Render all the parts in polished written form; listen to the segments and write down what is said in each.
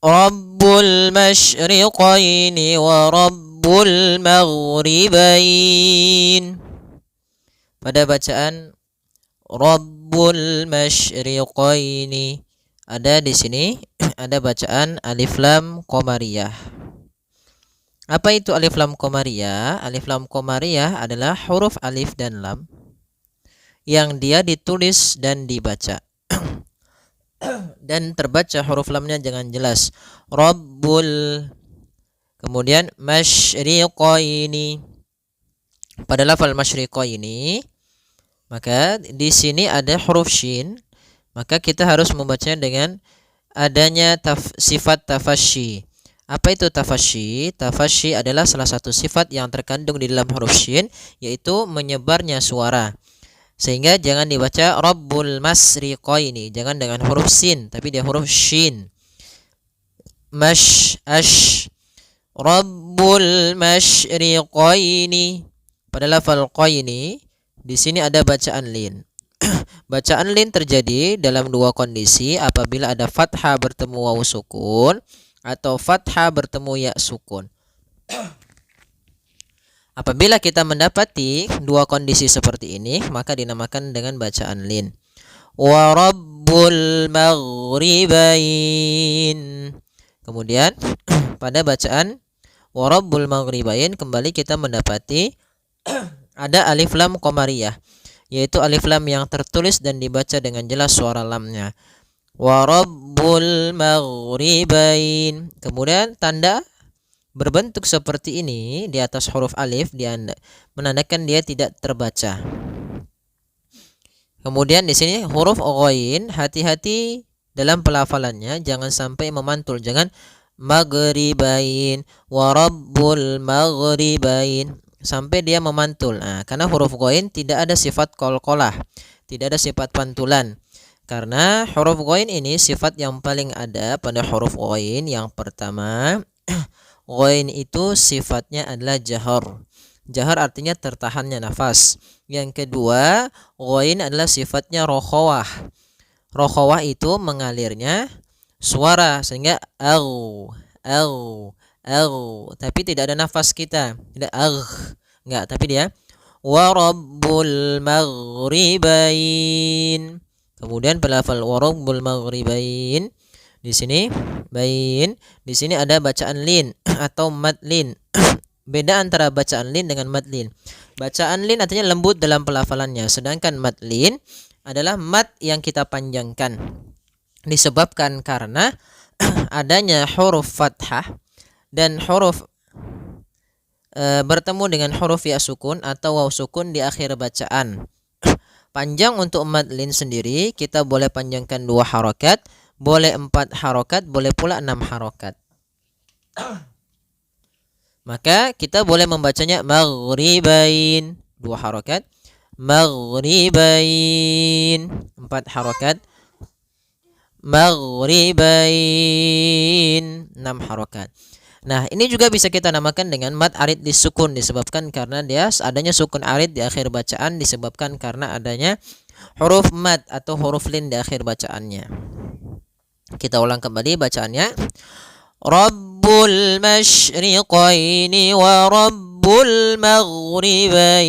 Rabbul masyriqaini wa Rabbul maghribain. Pada bacaan Rabbul masyriqaini, ada di sini ada bacaan alif lam qamariyah. Apa itu alif lam qamariyah? Alif lam qamariyah adalah huruf alif dan lam yang dia ditulis dan dibaca. Dan terbaca huruf lamnya jangan jelas. Rabbul, kemudian masyriqaini. Pada lafal masyriqaini, maka di sini ada huruf shin, maka kita harus membacanya dengan adanya sifat tafasyi. Apa itu tafasyi? Tafasyi adalah salah satu sifat yang terkandung di dalam huruf shin, yaitu menyebarnya suara. Sehingga jangan dibaca Rabbul masriqaini, jangan dengan huruf sin, tapi dia huruf shin. Ash. Rabbul masyriqaini. Pada lafal qaini, di sini ada bacaan lin. Bacaan lin terjadi dalam dua kondisi, apabila ada fathah bertemu waw sukun atau fathah bertemu ya sukun. Apabila kita mendapati dua kondisi seperti ini, maka dinamakan dengan bacaan lin. Wa Rabbul maghribain. Kemudian pada bacaan wa Rabbul maghribain, kembali kita mendapati ada alif lam qamariyah, yaitu alif lam yang tertulis dan dibaca dengan jelas suara lamnya. Wa Rabbul maghribain. Kemudian tanda berbentuk seperti ini di atas huruf alif, dia menandakan dia tidak terbaca. Kemudian di sini huruf ghain, hati-hati dalam pelafalannya, jangan sampai memantul, jangan maghribain wa Rabbul maghribain sampai dia memantul. Nah, karena huruf ghain tidak ada sifat qalqalah, tidak ada sifat pantulan. Karena huruf ghain ini sifat yang paling ada pada huruf ghain. Yang pertama, ghain itu sifatnya adalah jahar. Jahar artinya tertahannya nafas. Yang kedua, ghain adalah sifatnya rokhawah. Rokhawah itu mengalirnya suara, sehingga tapi tidak ada nafas kita, tidak enggak, tapi dia wa Rabbul maghribain. Kemudian pelafal wa Rabbul maghribain, di sini ada bacaan lin atau mad lin. Beda antara bacaan lin dengan mad lin. Bacaan lin artinya lembut dalam pelafalannya, sedangkan mad lin adalah mad yang kita panjangkan. Disebabkan karena adanya huruf fathah dan huruf bertemu dengan huruf ya sukun atau waw sukun di akhir bacaan. Panjang untuk mad lin sendiri kita boleh panjangkan 2 harokat, boleh 4 harokat, boleh pula 6 harokat. Maka kita boleh membacanya maghribain 2 harokat, maghribain 4 harokat, maghribain 6 harokat. Nah, ini juga bisa kita namakan dengan mad arid disukun, disebabkan karena dia adanya sukun arid di akhir bacaan, disebabkan karena adanya huruf mad atau huruf lin di akhir bacaannya. Kita ulang kembali bacaannya. Rabbul masyriqaini wa Rabbul maghribain.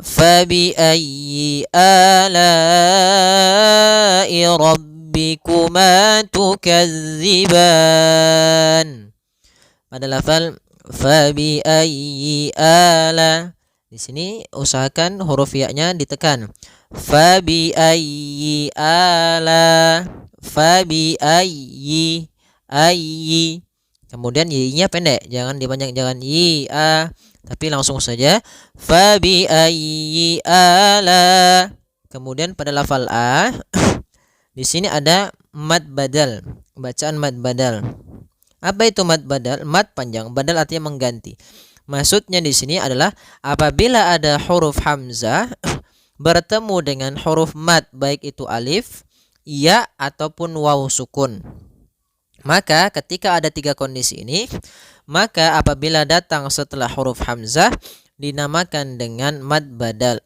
Fabi ayyi ala'i rabbikuma tukadziban. Pada lafal fabi ayyi ala, di sini usahakan huruf ya-nya ditekan. Fabi ayyi ala, fabi ayyi, kemudian y-nya pendek, jangan dipanjang, jangan yi-a, tapi langsung saja fabi ayyi ala. Kemudian pada lafal a, di sini ada mad badal, bacaan mad badal. Apa itu mad badal? Mad panjang, badal artinya mengganti. Maksudnya di sini adalah apabila ada huruf hamzah bertemu dengan huruf mad, baik itu alif, ya ataupun waw sukun. Maka ketika ada 3 kondisi ini, maka apabila datang setelah huruf hamzah dinamakan dengan mad badal.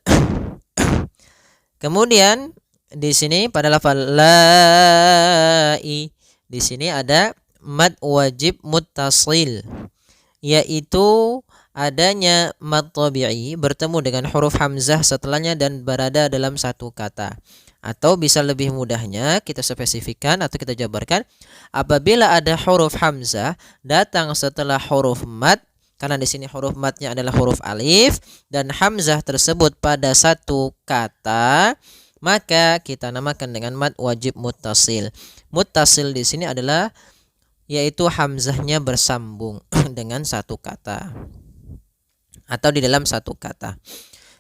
Kemudian di sini pada lafal lai, di sini ada mad wajib muttasil, yaitu adanya mad tabi'i bertemu dengan huruf hamzah setelahnya dan berada dalam satu kata. Atau bisa lebih mudahnya kita spesifikkan atau kita jabarkan, apabila ada huruf hamzah datang setelah huruf mad, karena di sini huruf madnya adalah huruf alif dan hamzah tersebut pada satu kata, maka kita namakan dengan mad wajib muttasil. Muttasil di sini adalah yaitu hamzahnya bersambung dengan satu kata atau di dalam satu kata.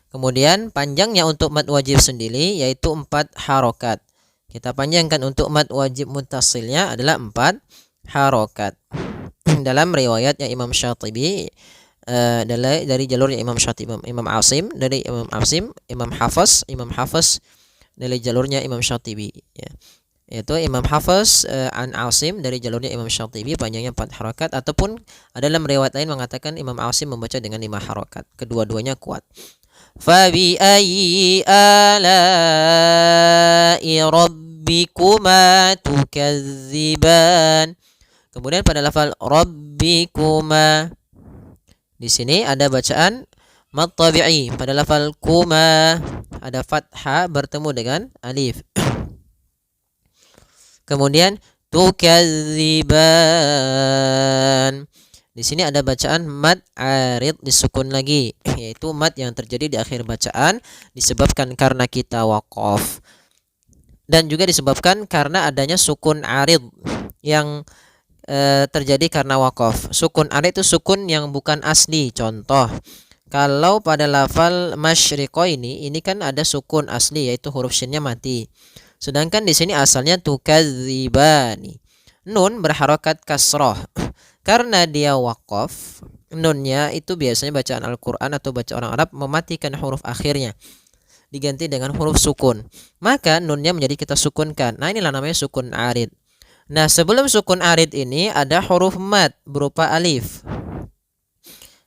Kemudian panjangnya untuk mad wajib sendiri yaitu 4 harokat. Kita panjangkan untuk mad wajib muttasilnya adalah 4 harokat. Dalam riwayatnya Imam Syatibi, dari jalurnya Imam Syatibi, Imam Asim, dari Imam Asim, Imam Hafs dari jalurnya Imam Syatibi, ya. Yaitu Imam Hafs an Asim dari jalurnya Imam Syatibi panjangnya 4 harokat, ataupun dalam riwayat lain mengatakan Imam Asim membaca dengan 5 harokat. Kedua-duanya kuat. Fabi ayyi ala'i rabbikuma tukadziban. Kemudian pada lafal rabbikuma, di sini ada bacaan mad tabi'i. Pada lafal kuma ada fathah bertemu dengan alif. Kemudian tukadziban, di sini ada bacaan mad arid disukun lagi, yaitu mad yang terjadi di akhir bacaan disebabkan karena kita waqaf, dan juga disebabkan karena adanya sukun arid yang terjadi karena waqaf. Sukun arid itu sukun yang bukan asli. Contoh, kalau pada lafal masyriqaini ini kan ada sukun asli yaitu huruf shinnya mati. Sedangkan di sini asalnya tukadzibani. Nun berharokat kasroh. Karena dia waqaf, nunnya itu biasanya bacaan Al-Quran atau baca orang Arab mematikan huruf akhirnya, diganti dengan huruf sukun. Maka nunnya menjadi kita sukunkan. Nah, inilah namanya sukun arid. Nah, sebelum sukun arid ini ada huruf mad berupa alif.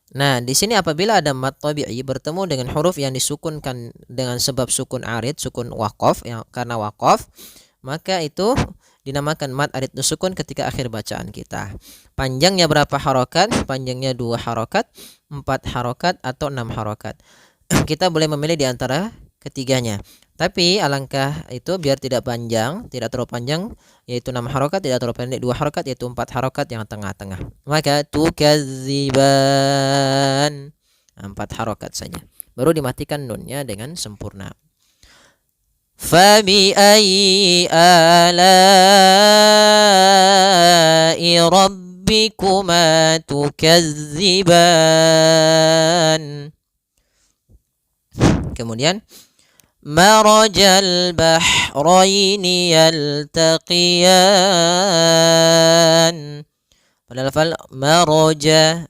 Nah, di sini apabila ada mad tabi'i bertemu dengan huruf yang disukunkan dengan sebab sukun arid, sukun waqaf, yang karena waqaf, maka itu dinamakan mad arid sukun ketika akhir bacaan kita. Panjangnya berapa harokat? Panjangnya 2 harokat, 4 harokat, atau 6 harokat. Kita boleh memilih di antara ketiganya. Tapi alangkah itu biar tidak panjang, tidak terlalu panjang, yaitu 6 harokat, tidak terlalu pendek 2 harokat, yaitu 4 harokat yang tengah-tengah. Maka tukadziban, 4 harokat saja. Baru dimatikan nunnya dengan sempurna. Fabi ayyi ala'i rabbikuma tukadziban. Kemudian marajal bahraini yaltaqiyan. Pada lafal maraja,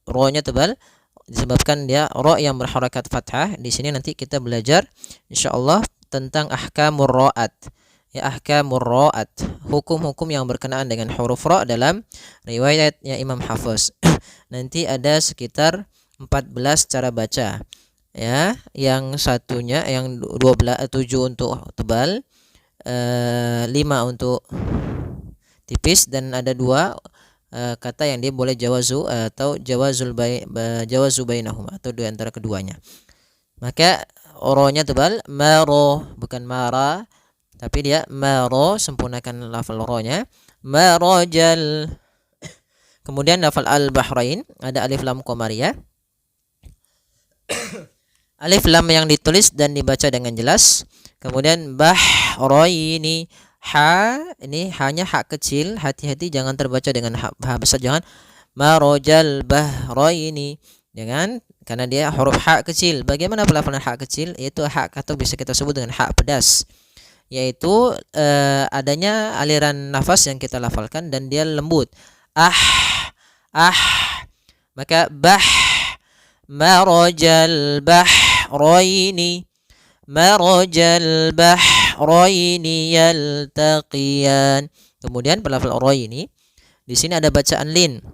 ro-nya tebal disebabkan dia ro yang berharakat fathah. Di sini nanti kita belajar insyaallah tentang ahkamur ra'at. Ya, ahkamur ra'at, hukum-hukum yang berkenaan dengan huruf ra dalam riwayatnya Imam Hafs. Nanti ada sekitar 14 cara baca. Ya, yang satunya yang 7 untuk tebal, 5 untuk tipis, dan ada 2 kata yang dia boleh jawazu atau jawazu bainahuma, atau di antara keduanya. Maka ro-nya tebal, maro, bukan mara, tapi dia maro, sempurnakan lafal ro-nya, marajal. Kemudian lafal al-bahrain ada alif lam qamariyah. Alif lam yang ditulis dan dibaca dengan jelas. Kemudian bahraini, ha, ini hanya ha kecil, hati-hati jangan terbaca dengan ha besar, jangan marajal bahraini, jangan, karena dia huruf ha kecil. Bagaimana pelafalan ha kecil? Yaitu ha atau bisa kita sebut dengan ha pedas, yaitu adanya aliran nafas yang kita lafalkan dan dia lembut. Maka marajal bahraini, marajal bahraini yaltaqiyan. Kemudian pelafal ra ini di sini ada bacaan lin,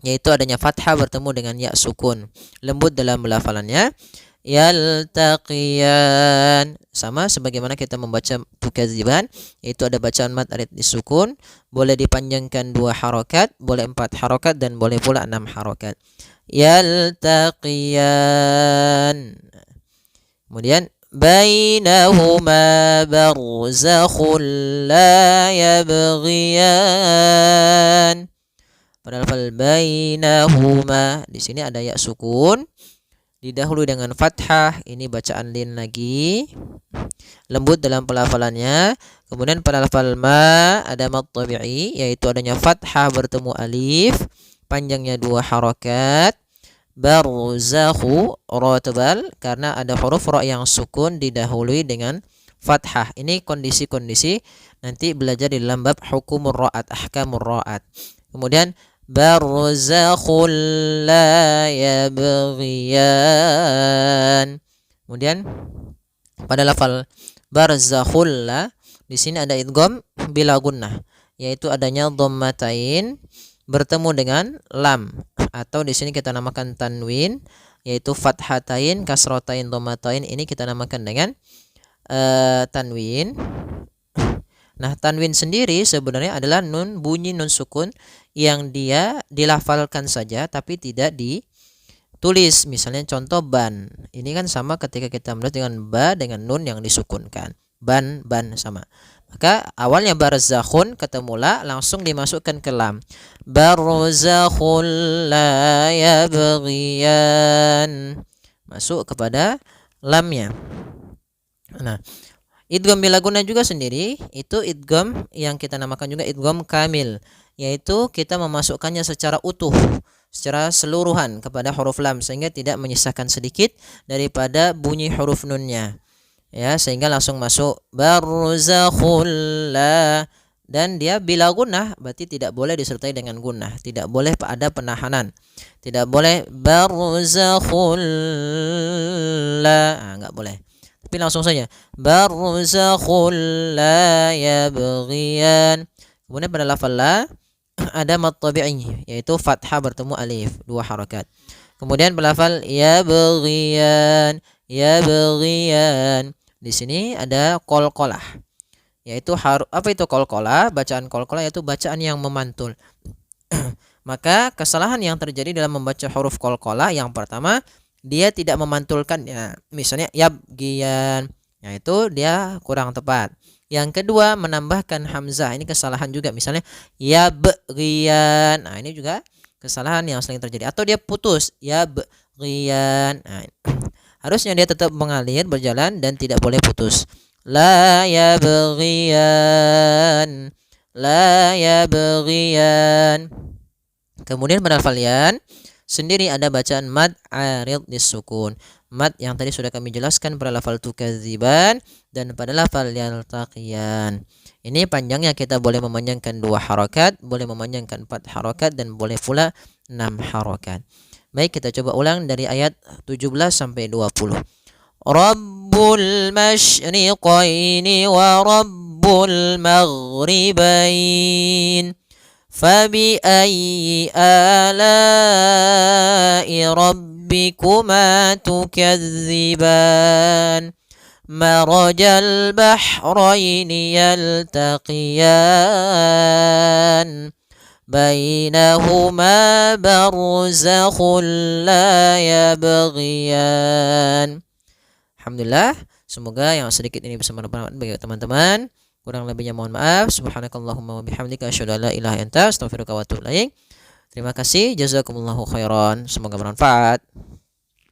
yaitu adanya fathah bertemu dengan ya sukun, lembut dalam pelafalannya. yaltaqiyan. Sama sebagaimana kita membaca tukadziban, yaitu ada bacaan mad arid disukun, boleh dipanjangkan 2 harokat, boleh 4 harokat, dan boleh pula 6 harokat. Yaltaqiyan. Kemudian bainahuma barzakhun la yabghiyan. Pada lafal bainahuma di sini ada ya sukun, didahului dengan fathah. Ini bacaan lin lagi, lembut dalam pelafalannya. Kemudian pada lafal ma ada mad tabi'i, yaitu adanya fathah bertemu alif, panjangnya 2 harokat. Barzakhu, ra tebal karena ada huruf ra yang sukun didahului dengan fathah. Ini kondisi-kondisi nanti belajar di dalam bab hukumur ra'at, ahkamur ra'at. Kemudian barzakhul la yabghiyan. Kemudian pada lafal barzakhul la di sini ada idgham bila gunnah, yaitu adanya dhammatain bertemu dengan lam, atau di sini kita namakan tanwin, yaitu fathatain, kasratain, dhammatain. Ini kita namakan dengan tanwin. Nah, tanwin sendiri sebenarnya adalah nun, bunyi nun sukun yang dia dilafalkan saja tapi tidak ditulis. Misalnya contoh ban. Ini kan sama ketika kita menulis dengan ba dengan nun yang disukunkan. Ban sama. Maka awalnya barzakhun ketemu la, langsung dimasukkan ke lam. Barzakhul la yabghiyan. Masuk kepada lamnya. Nah, idgham bila gunnah juga sendiri, itu idgham yang kita namakan juga idgham kamil, yaitu kita memasukkannya secara utuh, secara seluruhan kepada huruf lam, sehingga tidak menyisakan sedikit daripada bunyi huruf nunnya. Ya, sehingga langsung masuk barzakhul la, dan dia bila gunnah berarti tidak boleh disertai dengan gunnah, tidak boleh ada penahanan, tidak boleh barzakhul la, enggak boleh, tapi langsung saja barzakhul la yabghiyan. Kemudian pada lafal la ada mad tabi'i, yaitu fathah bertemu alif, 2 harakat. Kemudian pada lafal yabghiyan, di sini ada qalqalah, yaitu apa itu qalqalah? Bacaan qalqalah yaitu bacaan yang memantul. Maka kesalahan yang terjadi dalam membaca huruf qalqalah, yang pertama dia tidak memantulkannya. Misalnya yabghiyan, yaitu dia kurang tepat. Yang kedua menambahkan hamzah, ini kesalahan juga. Misalnya yabghiyan, nah ini juga kesalahan yang sering terjadi. Atau dia putus yabghiyan, nah, harusnya dia tetap mengalir, berjalan, dan tidak boleh putus. La yabghiyan, la yabghiyan. Kemudian pada lafal yan sendiri ada bacaan mad arid disukun. Mad yang tadi sudah kami jelaskan pada lafal tukadziban dan pada lafal yaltaqiyan. Ini panjangnya kita boleh memanjangkan 2 harakat, boleh memanjangkan 4 harakat, dan boleh pula 6 harakat. Baik, kita coba ulang dari ayat 17 sampai 20. Rabbul masyriqaini wa rabbul maghribain. Fabi'ayyi ala'i rabbikuma tukadziban. Marajal bahraini yaltaqiyan. Bainahuma barzakhun la yabghiyan. Alhamdulillah, semoga yang sedikit ini bisa bermanfaat bagi teman-teman. Kurang lebihnya mohon maaf. Subhanakallahumma wa bihamdika asyhadu an la ilaha illa anta astaghfiruka wa atubu ilaik. Terima kasih, jazakumullahu khairan. Semoga bermanfaat.